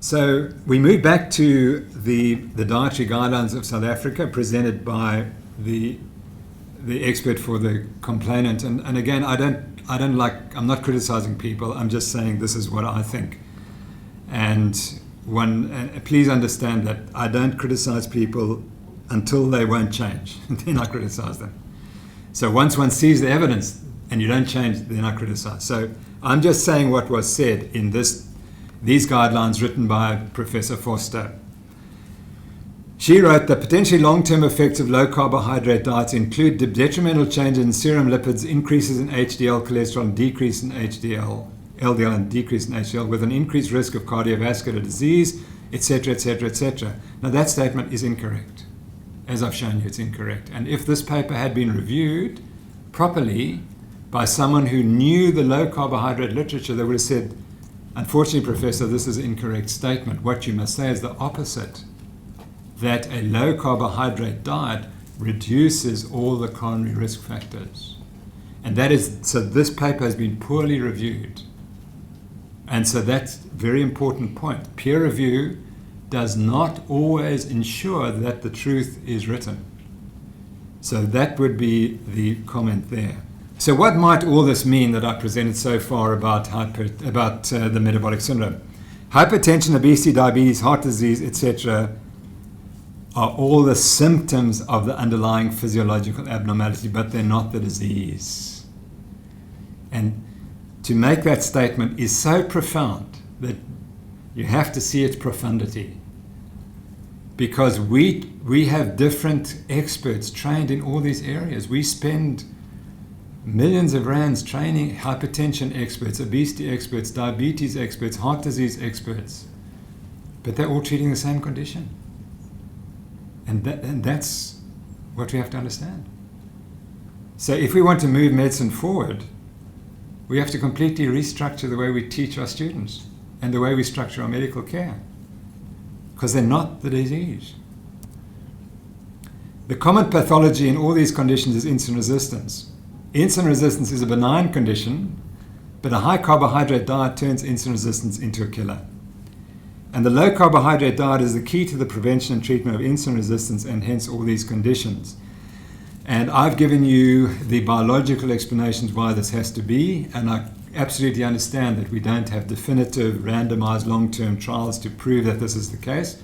So we move back to the dietary guidelines of South Africa presented by the expert for the complainant. And again, I'm not criticizing people. I'm just saying this is what I think. And please understand that I don't criticize people until they won't change. Then I criticize them. So once one sees the evidence and you don't change, then I criticize. So I'm just saying what was said in these guidelines written by Professor Foster. She wrote that potentially long-term effects of low-carbohydrate diets include detrimental changes in serum lipids, increases in HDL cholesterol, and decrease in LDL and decrease in HDL, with an increased risk of cardiovascular disease, etc., etc., etc. Now that statement is incorrect. As I've shown you, it's incorrect. And if this paper had been reviewed properly by someone who knew the low-carbohydrate literature, they would have said, unfortunately, Professor, this is an incorrect statement. What you must say is the opposite, that a low-carbohydrate diet reduces all the coronary risk factors. And so this paper has been poorly reviewed. And so that's a very important point. Peer review does not always ensure that the truth is written. So that would be the comment there. So what might all this mean that I presented so far about the metabolic syndrome? Hypertension, obesity, diabetes, heart disease, etc. are all the symptoms of the underlying physiological abnormality, but they're not the disease. And to make that statement is so profound that you have to see its profundity. Because we have different experts trained in all these areas. We spend millions of rands training hypertension experts, obesity experts, diabetes experts, heart disease experts. But they're all treating the same condition. And that's what we have to understand. So if we want to move medicine forward, we have to completely restructure the way we teach our students and the way we structure our medical care, because they're not the disease. The common pathology in all these conditions is insulin resistance. Insulin resistance is a benign condition, but a high carbohydrate diet turns insulin resistance into a killer. And the low carbohydrate diet is the key to the prevention and treatment of insulin resistance and hence all these conditions. And I've given you the biological explanations why this has to be, and I absolutely understand that we don't have definitive randomized long-term trials to prove that this is the case,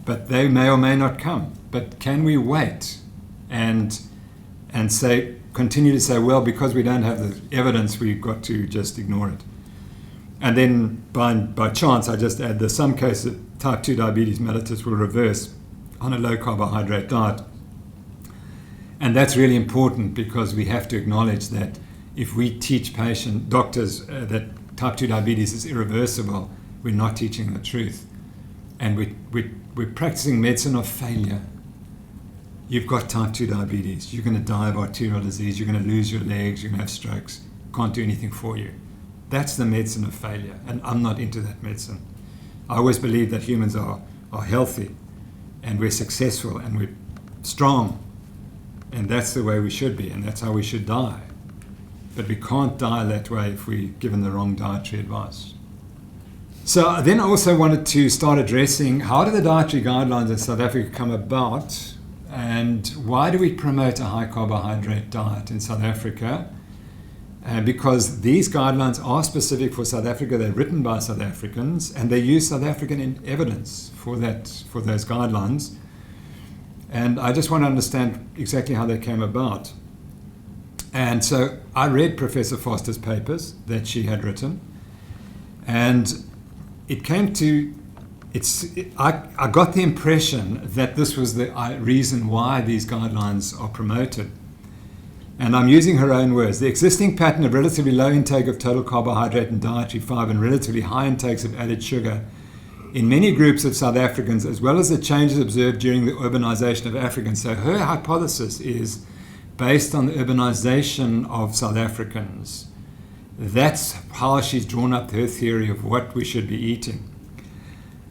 but they may or may not come. But can we wait and continue to say, well, because we don't have the evidence, we've got to just ignore it? And then by chance, I just add there's some cases type 2 diabetes mellitus will reverse on a low carbohydrate diet. And that's really important because we have to acknowledge that if we teach doctors that type 2 diabetes is irreversible, we're not teaching the truth. And we're practicing medicine of failure. You've got type 2 diabetes. You're going to die of arterial disease. You're going to lose your legs. You're going to have strokes. Can't do anything for you. That's the medicine of failure. And I'm not into that medicine. I always believe that humans are healthy and we're successful and we're strong. And that's the way we should be. And that's how we should die. But we can't die that way if we're given the wrong dietary advice. So I then also wanted to start addressing how do the dietary guidelines in South Africa come about, and why do we promote a high carbohydrate diet in South Africa? Because these guidelines are specific for South Africa. They're written by South Africans, and they use South African evidence for those guidelines. And I just want to understand exactly how they came about. And so I read Professor Foster's papers that she had written, and it came to, I got the impression that this was the reason why these guidelines are promoted. And I'm using her own words. The existing pattern of relatively low intake of total carbohydrate and dietary fiber and relatively high intakes of added sugar in many groups of South Africans, as well as the changes observed during the urbanization of Africans. So her hypothesis is based on the urbanization of South Africans. That's how she's drawn up her theory of what we should be eating.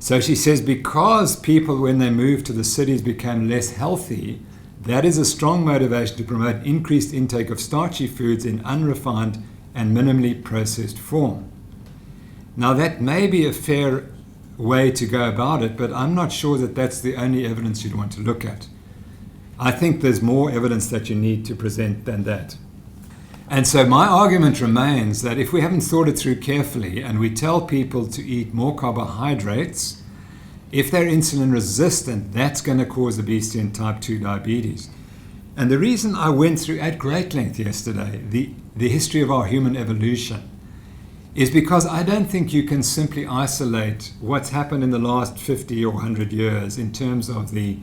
So she says because people, when they moved to the cities, became less healthy, that is a strong motivation to promote increased intake of starchy foods in unrefined and minimally processed form. Now that may be a fair way to go about it, but I'm not sure that that's the only evidence you'd want to look at. I think there's more evidence that you need to present than that. And so my argument remains that if we haven't thought it through carefully and we tell people to eat more carbohydrates, if they're insulin resistant, that's going to cause obesity and type 2 diabetes. And the reason I went through at great length yesterday the history of our human evolution is because I don't think you can simply isolate what's happened in the last 50 or 100 years in terms of the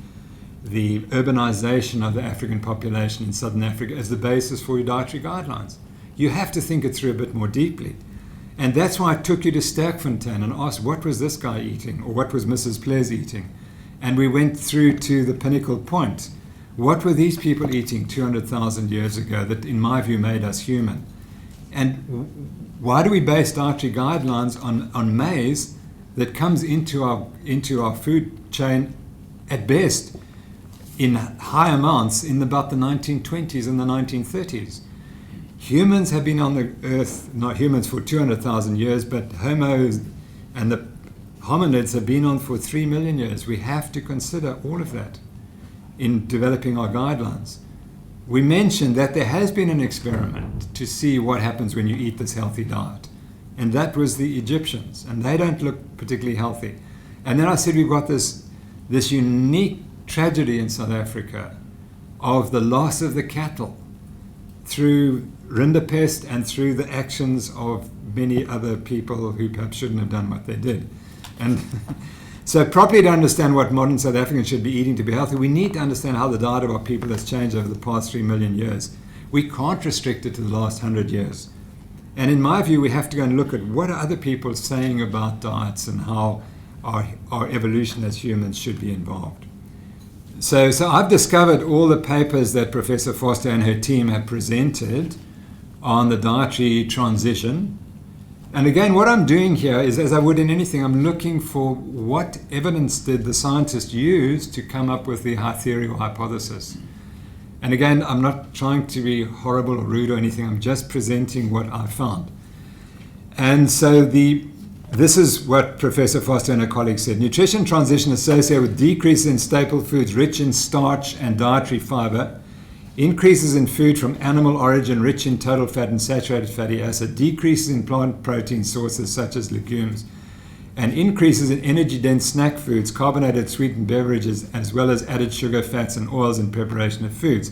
urbanization of the African population in Southern Africa as the basis for your dietary guidelines. You have to think it through a bit more deeply. And that's why I took you to Sterkfontein and asked, what was this guy eating? Or what was Mrs. Ples eating? And we went through to the pinnacle point. What were these people eating 200,000 years ago that, in my view, made us human? And why do we base dietary guidelines on maize that comes into our food chain at best in high amounts in about the 1920s and the 1930s? Humans have been on the earth, not humans for 200,000 years, but homos and the hominids have been on for 3 million years. We have to consider all of that in developing our guidelines. We mentioned that there has been an experiment to see what happens when you eat this healthy diet. And that was the Egyptians, and they don't look particularly healthy. And then I said we've got this unique tragedy in South Africa of the loss of the cattle through Rondebosch and through the actions of many other people who perhaps shouldn't have done what they did. And so properly to understand what modern South Africans should be eating to be healthy, we need to understand how the diet of our people has changed over the past 3 million years. We can't restrict it to the last 100 years. And in my view, we have to go and look at what are other people saying about diets and how our evolution as humans should be involved. So I've discovered all the papers that Professor Foster and her team have presented on the dietary transition. And again, what I'm doing here is, as I would in anything, I'm looking for what evidence did the scientists use to come up with the theory or hypothesis. And again, I'm not trying to be horrible or rude or anything. I'm just presenting what I found. And so this is what Professor Foster and her colleagues said. Nutrition transition associated with decreases in staple foods rich in starch and dietary fiber, increases in food from animal origin rich in total fat and saturated fatty acid, decreases in plant protein sources such as legumes, and increases in energy-dense snack foods, carbonated sweetened beverages, as well as added sugar, fats, and oils in preparation of foods.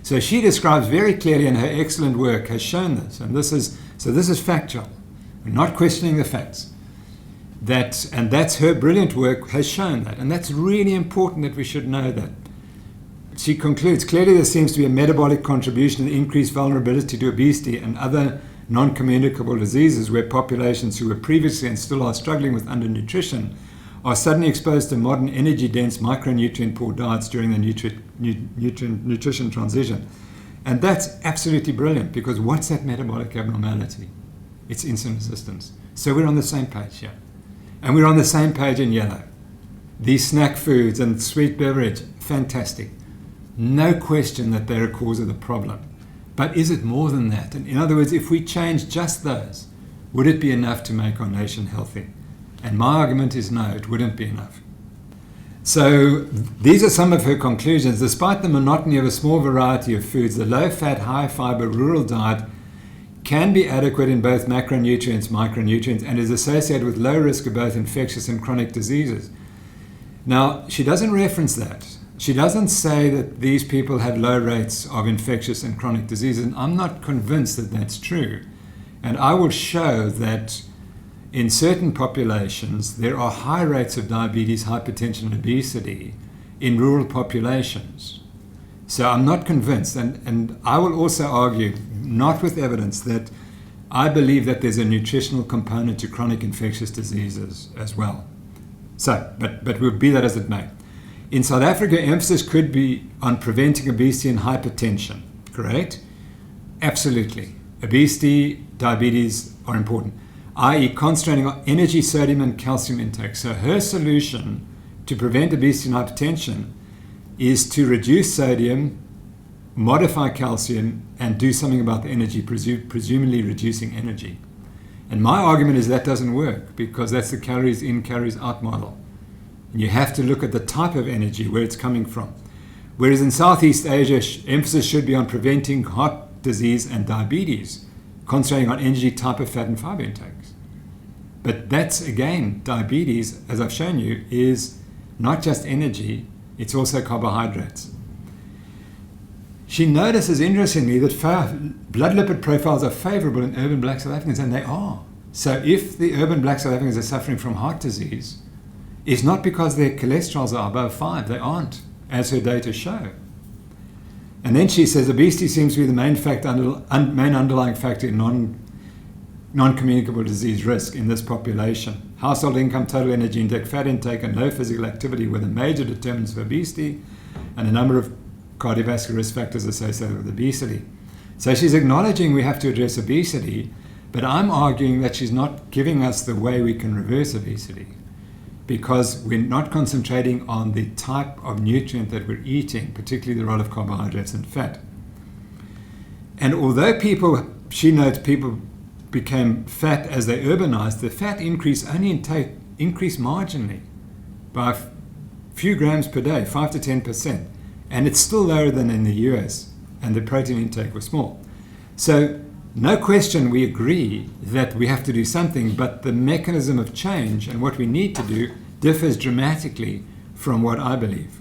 So she describes very clearly, and her excellent work has shown this. And this is factual. We're not questioning the facts. And that's her brilliant work has shown that. And that's really important that we should know that. She concludes, clearly there seems to be a metabolic contribution to the increased vulnerability to obesity and other non-communicable diseases where populations who were previously and still are struggling with undernutrition are suddenly exposed to modern energy-dense micronutrient-poor diets during the nutrition transition. And that's absolutely brilliant, because what's that metabolic abnormality? It's insulin resistance. So we're on the same page here. And we're on the same page in yellow. These snack foods and sweet beverage, fantastic. No question that they're a cause of the problem. But is it more than that? And in other words, if we change just those, would it be enough to make our nation healthy? And my argument is no, it wouldn't be enough. So these are some of her conclusions. Despite the monotony of a small variety of foods, the low-fat, high-fiber rural diet can be adequate in both macronutrients, micronutrients, and is associated with low risk of both infectious and chronic diseases. Now, she doesn't reference that. She doesn't say that these people have low rates of infectious and chronic diseases, and I'm not convinced that that's true. And I will show that in certain populations, there are high rates of diabetes, hypertension, and obesity in rural populations. So I'm not convinced, and I will also argue, not with evidence, that I believe that there's a nutritional component to chronic infectious diseases as well. So, but we'll be that as it may. In South Africa, emphasis could be on preventing obesity and hypertension, correct? Absolutely. Obesity, diabetes are important, i.e. concentrating on energy, sodium, and calcium intake. So her solution to prevent obesity and hypertension is to reduce sodium, modify calcium, and do something about the energy, presumably reducing energy. And my argument is that doesn't work, because that's the calories in, calories out model. And you have to look at the type of energy, where it's coming from. Whereas in Southeast Asia, emphasis should be on preventing heart disease and diabetes, concentrating on energy, type of fat and fiber intakes. But that's, again, diabetes, as I've shown you, is not just energy, it's also carbohydrates. She notices, interestingly, that blood lipid profiles are favorable in urban black South Africans, and they are. So if the urban black South Africans are suffering from heart disease, it's not because their cholesterols are above 5. They aren't, as her data show. And then she says obesity seems to be the main underlying factor in non-communicable disease risk in this population. Household income, total energy intake, fat intake, and low physical activity were the major determinants of obesity, and a number of cardiovascular risk factors associated with obesity. So she's acknowledging we have to address obesity, but I'm arguing that she's not giving us the way we can reverse obesity, because we're not concentrating on the type of nutrient that we're eating, particularly the role of carbohydrates and fat. And although she notes people became fat as they urbanized, the fat increase only increased marginally by a few grams per day, 5 to 10%. And it's still lower than in the US, and the protein intake was small. So no question we agree that we have to do something, but the mechanism of change and what we need to do differs dramatically from what I believe.